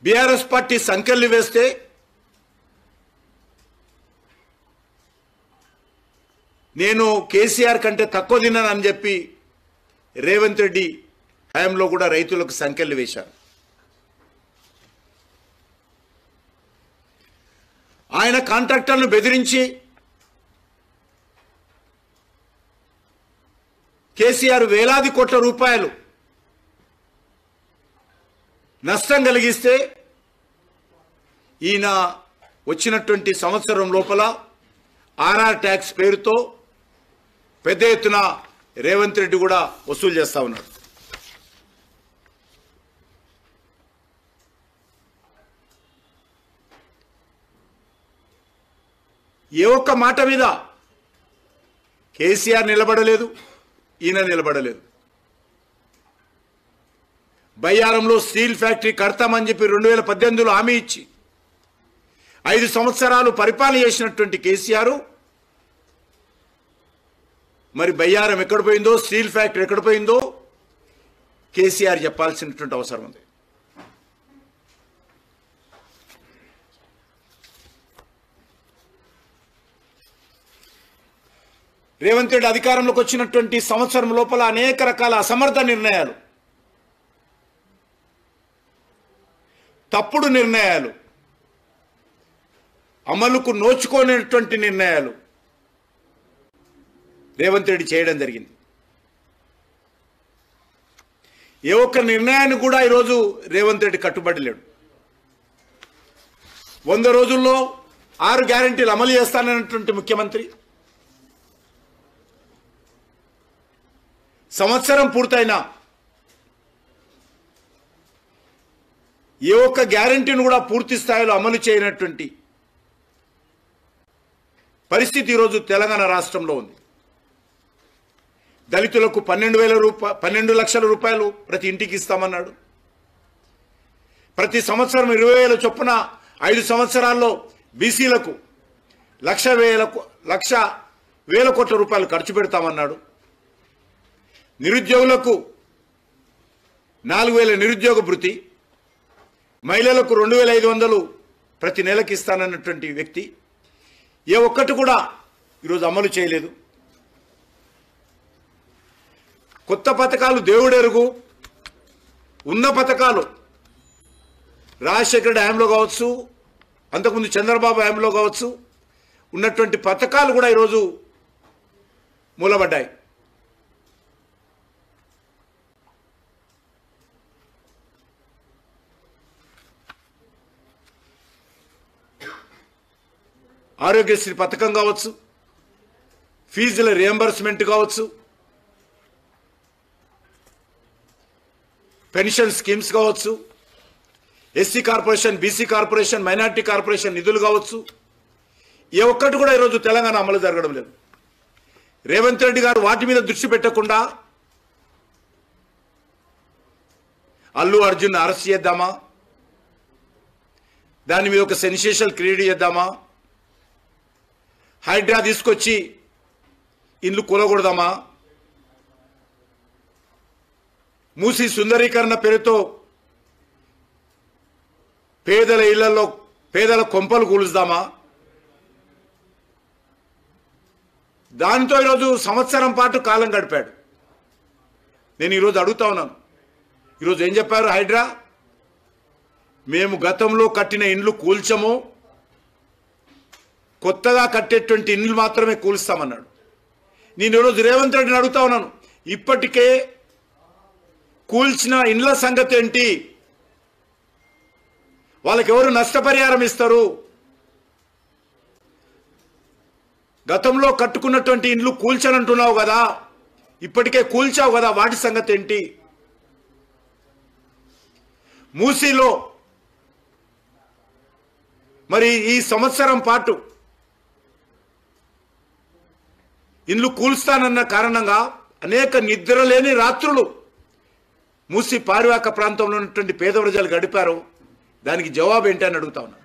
BRS party సంకెళ్ళు వేస్తే నేను కేసీఆర్ కంటే తక్కువ తిన్నానని చెప్పి రేవంత్ రెడ్డి హయాంలో కూడా రైతులకు సంకెళ్ళు వేశారు. ఆయన కాంట్రాక్టర్లను బెదిరించి కేసీఆర్ వేలాది కోట్ల రూపాయలు నష్టం కలిగిస్తే ఈయన వచ్చినటువంటి సంవత్సరం లోపల ఆర్ఆర్ ట్యాక్స్ పేరుతో పెద్ద ఎత్తున రేవంత్ రెడ్డి కూడా వసూలు చేస్తా ఉన్నాడు. ఏ ఒక్క మాట మీద కేసీఆర్ నిలబడలేదు, ఈయన నిలబడలేదు. బయ్యారంలో స్టీల్ ఫ్యాక్టరీ కడతామని చెప్పి 2018లో హామీ ఇచ్చి 5 సంవత్సరాలు పరిపాలన చేసినటువంటి కేసీఆర్ మరి బయ్యారం ఎక్కడ పోయిందో, స్టీల్ ఫ్యాక్టరీ ఎక్కడ పోయిందో కేసీఆర్ చెప్పాల్సినటువంటి అవసరం ఉంది. రేవంత్ రెడ్డి అధికారంలోకి వచ్చినటువంటి సంవత్సరం లోపల అనేక రకాల అసమర్థ నిర్ణయాలు, తప్పుడు నిర్ణయాలు, అమలుకు నోచుకోనేటువంటి నిర్ణయాలు రేవంత్ రెడ్డి చేయడం జరిగింది. ఏ ఒక్క నిర్ణయాన్ని కూడా ఈరోజు రేవంత్ రెడ్డి కట్టుబడి లేడు. 100 రోజుల్లో 6 గ్యారెంటీలు అమలు చేస్తానన్నటువంటి ముఖ్యమంత్రి సంవత్సరం పూర్తయినా ఏ ఒక్క గ్యారెంటీని కూడా పూర్తి స్థాయిలో అమలు చేయనటువంటి పరిస్థితి ఈరోజు తెలంగాణ రాష్ట్రంలో ఉంది. దళితులకు 12 లక్షల రూపాయలు ప్రతి ఇంటికి ఇస్తామన్నాడు. ప్రతి సంవత్సరం 20,000 చొప్పున 5 సంవత్సరాల్లో బీసీలకు 1,00,000 కోట్ల రూపాయలు ఖర్చు పెడతామన్నాడు. నిరుద్యోగులకు 4,000 నిరుద్యోగ భృతి, మహిళలకు 2,500 ప్రతి నెలకి ఇస్తానన్నటువంటి వ్యక్తి ఏ ఒక్కటి కూడా ఈరోజు అమలు చేయలేదు. కొత్త పథకాలు దేవుడెరుగు, ఉన్న పథకాలు రాజశేఖర్ హయాంలో కావచ్చు, అంతకుముందు చంద్రబాబు హయాంలో కావచ్చు, ఉన్నటువంటి పథకాలు కూడా ఈరోజు మూలబడ్డాయి. ఆరోగ్యశ్రీ పథకం కావచ్చు, ఫీజుల రియంబర్స్మెంట్ కావచ్చు, పెన్షన్ స్కీమ్స్ కావచ్చు, SC corporation, BC corporation, minority corporation నిధులు కావచ్చు, ఏ ఒక్కటి కూడా ఈరోజు తెలంగాణ అమలు జరగడం లేదు. రేవంత్ రెడ్డి గారు వాటి మీద దృష్టి పెట్టకుండా అల్లు అర్జున్ అరెస్ట్ చేద్దామా, దాని మీద ఒక సెన్సేషన్ క్రియేట్ చేద్దామా, హైడ్రా తీసుకొచ్చి ఇండ్లు కూలగొడదామా, మూసి సుందరీకరణ పేరుతో పేదల ఇళ్లలో పేదల కొంపలు కూలుస్తామా, దానితో ఈరోజు సంవత్సరం పాటు కాలం గడిపాడు. నేను ఈరోజు అడుగుతా ఉన్నాను, ఈరోజు ఏం చెప్పారు హైడ్రా? మేము గతంలో కట్టిన ఇండ్లు కూల్చము, కొత్తగా కట్టేటువంటి ఇండ్లు మాత్రమే కూలుస్తామన్నాడు. నేను ఈరోజు రేవంత్ రెడ్డిని అడుగుతా ఉన్నాను, ఇప్పటికే కూల్చిన ఇండ్ల సంగతి ఏంటి? వాళ్ళకి ఎవరు నష్టపరిహారం ఇస్తారు? గతంలో కట్టుకున్నటువంటి ఇండ్లు కూల్చనంటున్నావు కదా, ఇప్పటికే కూల్చావు కదా, వాటి సంగతి ఏంటి? మూసీలో మరి ఈ సంవత్సరం పాటు ఇండ్లు కూల్స్తానన్న కారణంగా అనేక నిద్రలేని రాత్రులు మూసి పారివాక ప్రాంతంలో ఉన్నటువంటి పేద ప్రజలు గడిపారు. దానికి జవాబు ఏంటి అని అడుగుతా ఉన్నా.